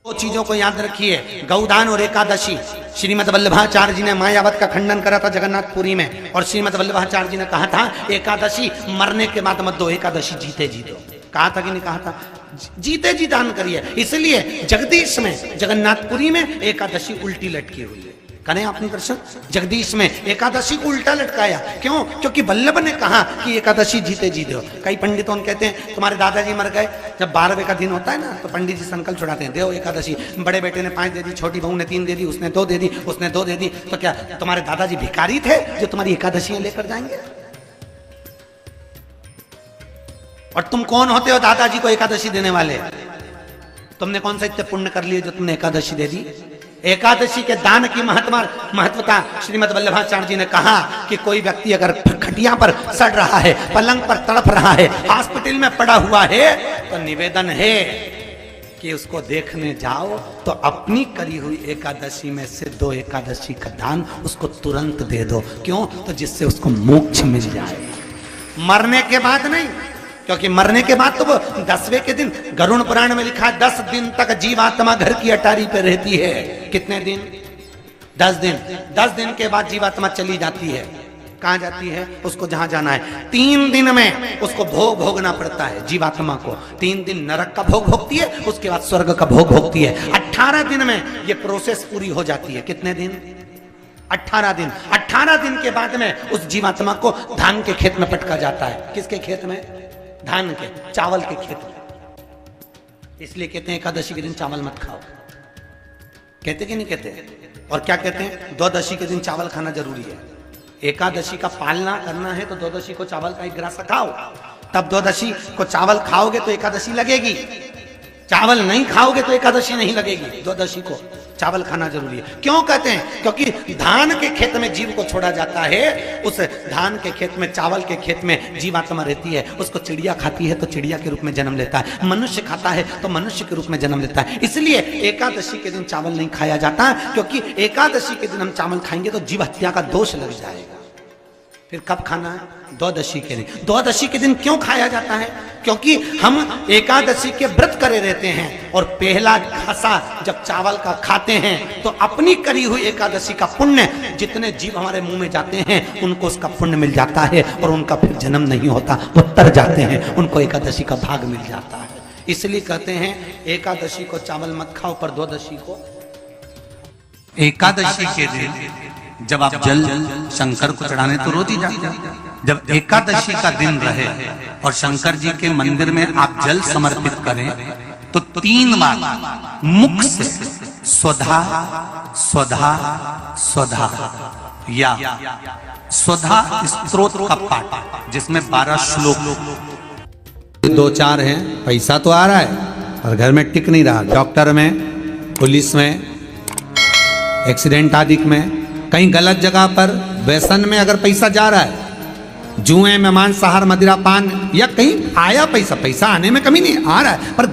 दो चीजों को याद रखिए, गौदान और एकादशी। श्रीमद् वल्लभाचार्य जी ने मायावत का खंडन करा था जगन्नाथपुरी में, और श्रीमद् वल्लभाचार्य जी ने कहा था एकादशी मरने के बाद मत दो, एकादशी जीते जी दो। कहा था कि नहीं कहा था? जीते जी दान करिए। इसलिए जगदीश में जगन्नाथपुरी में एकादशी उल्टी लटकी हुई है। करें अपनी दर्शन। जगदीश में एकादशी को उल्टा लटकाया, क्यों? क्योंकि वल्लभ ने कहा कि एकादशी जीते जी दो। कई पंडितों कहते हैं तुम्हारे दादाजी मर गए, जब 12वें का दिन होता है ना तो पंडित जी संकल्प छुड़ाते हैं, दो एकादशी। बड़े बेटे ने 5 दे दी, छोटी बहू ने 3 दे दी, उसने 2 दे दी, उसने 2 दे दी। तो क्या तुम्हारे दादाजी भिखारी थे जो तुम्हारी एकादशियां लेकर जाएंगे? और तुम कौन होते हो दादाजी को एकादशी देने वाले? तुमने कौन सा इतने पुण्य कर लिए जो तुमने एकादशी दे दी? एकादशी के दान की महत्वता श्रीमद् वल्लभाचार्य जी ने कहा कि कोई व्यक्ति अगर खटिया पर सड़ रहा है, पलंग पर तड़प रहा है, हॉस्पिटल में पड़ा हुआ है, तो निवेदन है कि उसको देखने जाओ तो अपनी करी हुई एकादशी में से 2 एकादशी का दान उसको तुरंत दे दो। क्यों? तो जिससे उसको मोक्ष मिल जाए, मरने के बाद नहीं। क्योंकि मरने के बाद तो वो 10वें के दिन, गरुड़ पुराण में लिखा है 10 दिन तक जीवात्मा घर की अटारी पे रहती है। कितने दिन? 10 दिन। 10 दिन के बाद जीवात्मा चली जाती है। कहां जाती है? उसको जहां जाना है। 3 दिन में उसको भोग भोगना पड़ता है जीवात्मा को। 3 दिन नरक का भोग भोगती है, उसके बाद स्वर्ग का भोग भोगती है। 18 दिन में ये प्रोसेस पूरी हो जाती है। कितने दिन? 18 दिन। 18 दिन के बाद में उस जीवात्मा को धान के खेत में पटका जाता है। किसके खेत में? धान के, चावल के खेत में। इसलिए कहते हैं एकादशी के दिन चावल मत खाओ। कहते कि नहीं कहते? और क्या कहते हैं? द्वादशी के दिन चावल खाना जरूरी है। एकादशी का पालना करना है तो द्वादशी को चावल का 1 गिलास खाओ, तब द्वादशी को चावल खाओगे तो एकादशी लगेगी। चावल नहीं खाओगे तो एकादशी नहीं लगेगी। द्वादशी को चावल खाना जरूरी है। क्यों कहते हैं? क्योंकि धान के खेत में जीव को छोड़ा जाता है, उस धान के खेत में, चावल के खेत में जीवात्मा रहती है। उसको चिड़िया खाती है तो चिड़िया के रूप में जन्म लेता है, मनुष्य खाता है तो मनुष्य के रूप में जन्म लेता है। इसलिए एकादशी के दिन चावल नहीं खाया जाता, क्योंकि एकादशी के दिन हम चावल खाएंगे तो जीव हत्या का दोष लग जाएगा। फिर कब खाना है? द्वादशी के दिन। द्वादशी के दिन क्यों खाया जाता है? क्योंकि हम एकादशी के व्रत करे रहते हैं, और पहला घासा जब चावल का खाते हैं तो अपनी करी हुई एकादशी का पुण्य, जितने जीव हमारे मुंह में जाते हैं उनको उसका पुण्य मिल जाता है, और उनका फिर जन्म नहीं होता, वो तर जाते हैं, उनको एकादशी का भाग मिल जाता है। इसलिए कहते हैं एकादशी को चावल मत खाओ, पर द्वादशी को। एकादशी के दिन जब आप जल शंकर को चढ़ाने तो रोज ही जाते हैं। जब एकादशी का दिन रहे और शंकर जी के मंदिर में आप जल समर्पित करें तो 3 बार मुख से स्वधा स्वधा स्वधा या स्वधा स्तोत्र का पाठ, जिसमें 12 श्लोक। 2-4 हैं, पैसा तो आ रहा है और घर में टिक नहीं रहा। डॉक्टर में, पुलिस में, एक्सीडेंट आदि में, कहीं गलत जगह पर, व्यसन में अगर पैसा जा रहा है, जुए में, मांसाहार, मदिरा पान, या कहीं आया पैसा आने में कमी नहीं, आ रहा है पर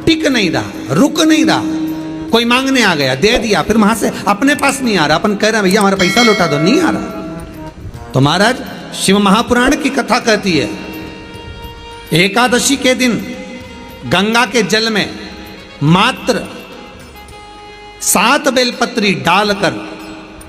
टिक नहीं रहा, रुक नहीं रहा। कोई मांगने आ गया, दे दिया, फिर वहां से अपने पास नहीं आ रहा, अपन कह रहे हैं भैया हमारा पैसा लौटा दो, नहीं आ रहा। तो महाराज शिव महापुराण की कथा कहती है एकादशी के दिन गंगा के जल में मात्र 7 बेलपत्री डालकर,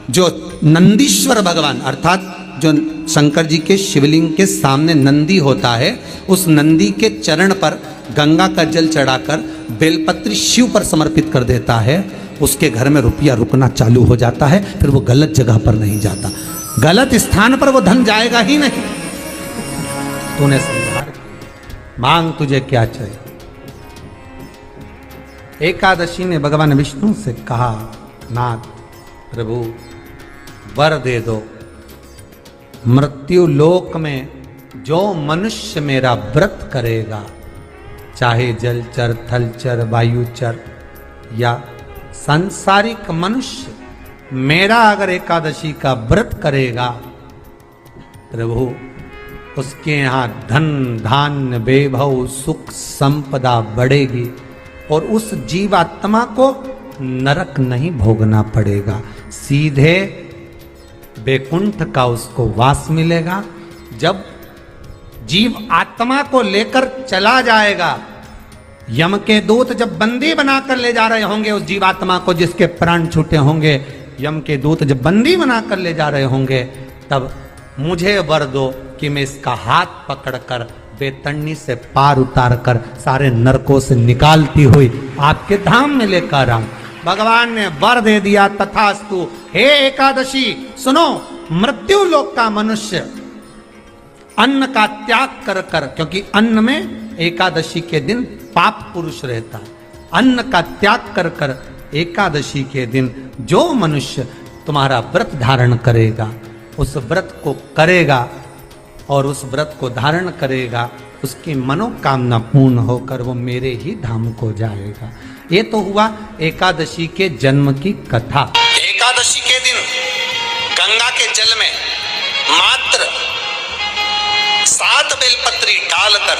जो नंदीश्वर भगवान अर्थात जो शंकर जी के शिवलिंग के सामने नंदी होता है, उस नंदी के चरण पर गंगा का जल चढ़ाकर बेलपत्री शिव पर समर्पित कर देता है, उसके घर में रुपया रुकना चालू हो जाता है। फिर वो गलत जगह पर नहीं जाता, गलत स्थान पर वो धन जाएगा ही नहीं। तूने समझा, मांग तुझे क्या चाहिए। एकादशी ने भगवान विष्णु से कहा, नाथ प्रभु वर दे दो, मृत्यु लोक में जो मनुष्य मेरा व्रत करेगा, चाहे जलचर, थलचर, वायुचर या सांसारिक मनुष्य, मेरा अगर एकादशी का व्रत करेगा, प्रभु उसके यहाँ धन धान्य वैभव सुख संपदा बढ़ेगी, और उस जीवात्मा को नरक नहीं भोगना पड़ेगा, सीधे वैकुंठ का उसको वास मिलेगा। जब जीव आत्मा को लेकर चला जाएगा यम के दूत जब बंदी बनाकर ले जा रहे होंगे उस जीवात्मा को जिसके प्राण छूटे होंगे, यम के दूत जब बंदी बनाकर ले जा रहे होंगे, तब मुझे वर दो कि मैं इसका हाथ पकड़कर बेतन्नी से पार उतार कर सारे नरकों से निकालती हुई आपके धाम में लेकर आऊं। भगवान ने वर दे दिया, तथास्तु। हे एकादशी सुनो, मृत्यु लोक का मनुष्य अन्न का त्याग कर कर, क्योंकि अन्न में एकादशी के दिन पाप पुरुष रहता है, अन्न का त्याग कर कर एकादशी के दिन जो मनुष्य तुम्हारा व्रत धारण करेगा, उस व्रत को करेगा और उस व्रत को धारण करेगा, उसकी मनोकामना पूर्ण होकर वो मेरे ही धाम को जाएगा। ये तो हुआ एकादशी के जन्म की कथा। एकादशी के दिन गंगा के जल में मात्र 7 बेलपत्री डालकर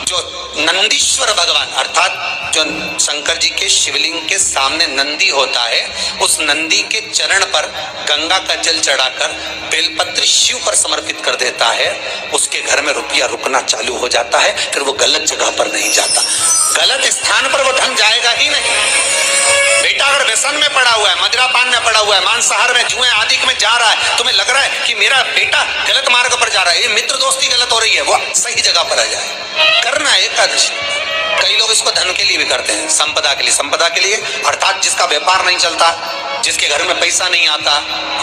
जो नंदीश्वर भगवान अर्थात जो शंकर जी के शिवलिंग के सामने नंदी होता है, उस नंदी के चरण पर गंगा का जल चढ़ाकर बेलपत्री शिव पर समर्पित कर देता है, उसके घर में रुपया रुकना चालू हो जाता है। फिर वो गलत जगह पर नहीं जाता, गलत स्थान पर वो धन जाएगा ही नहीं। बेटा अगर व्यसन में पड़ा हुआ है, मदिरा पान में पड़ा हुआ है, मांसाहार में, जुए आदि में जा रहा है, तुम्हें लग रहा है कि मेरा बेटा गलत मार्ग पर जा रहा है, ये मित्र दोस्ती गलत हो रही है, वो सही जगह पर आ जाए। करना है एकादशी। कई लोग इसको धन के लिए भी करते हैं, संपदा के लिए। संपदा के लिए अर्थात जिसका व्यापार नहीं चलता, जिसके घर में पैसा नहीं आता,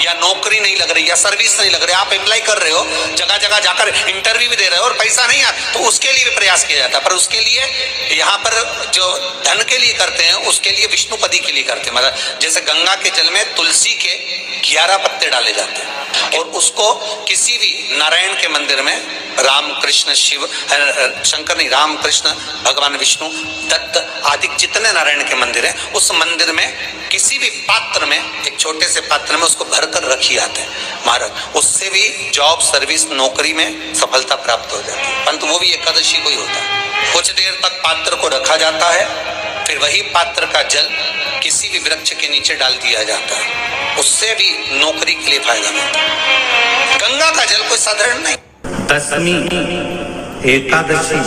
या नौकरी नहीं लग रही, या सर्विस नहीं लग रही, आप अप्लाई कर रहे हो, जगह जगह जाकर इंटरव्यू भी दे रहे हो और पैसा नहीं आता, तो उसके लिए भी प्रयास किया जाता है। पर उसके लिए यहाँ पर जो धन के लिए करते हैं, उसके लिए विष्णुपदी के लिए करते हैं। मतलब जैसे गंगा के जल में तुलसी के 11 पत्ते डाले जाते हैं और उसको किसी भी नारायण के मंदिर में, राम कृष्ण शिव शंकर नहीं, राम कृष्ण भगवान विष्णु दत्त आदि जितने नारायण के मंदिर हैं, उस मंदिर में किसी भी पात्र में, एक छोटे से पात्र में उसको भरकर रखी आते हैं महाराज। उससे भी जॉब सर्विस नौकरी में सफलता प्राप्त हो जाती है, परंतु वो भी एकादशी को ही होता है। कुछ देर तक पात्र को रखा जाता है, फिर वही पात्र का जल किसी भी वृक्ष के नीचे डाल दिया जाता है, उससे भी नौकरी के लिए फायदा मिलता है। गंगा का जल कोई साधारण नहीं। दशमी, एकादशी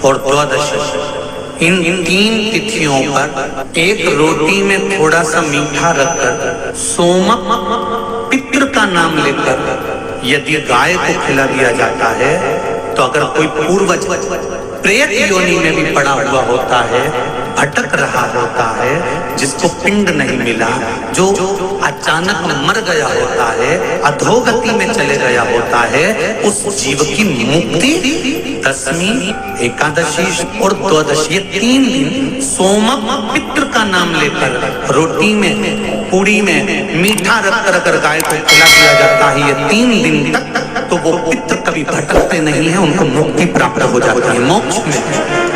और द्वादशी, इन 3 तिथियों पर एक रोटी में थोड़ा सा मीठा रखकर सोमक पितृ का नाम लेकर यदि गाय को खिला दिया जाता है, तो अगर कोई पूर्वज प्रेत योनि में भी पड़ा हुआ होता है, भटक रहा होता है, जिसको पिंड नहीं मिला, जो अचानक मर गया होता है, अधोगति में चले गया होता है, उस जीव की मुक्ति दशमी, एकादशी और द्वादशी, 3 दिन सोमक पितृ का नाम लेकर रोटी में, पूड़ी में मीठा रखकर अगर गाय को खिला दिया जाता है ये 3 दिन तक, तो वो पितृ कभी भटकते नहीं है, उनको मुक्ति प्राप्त हो जाती है, मोक्ष में।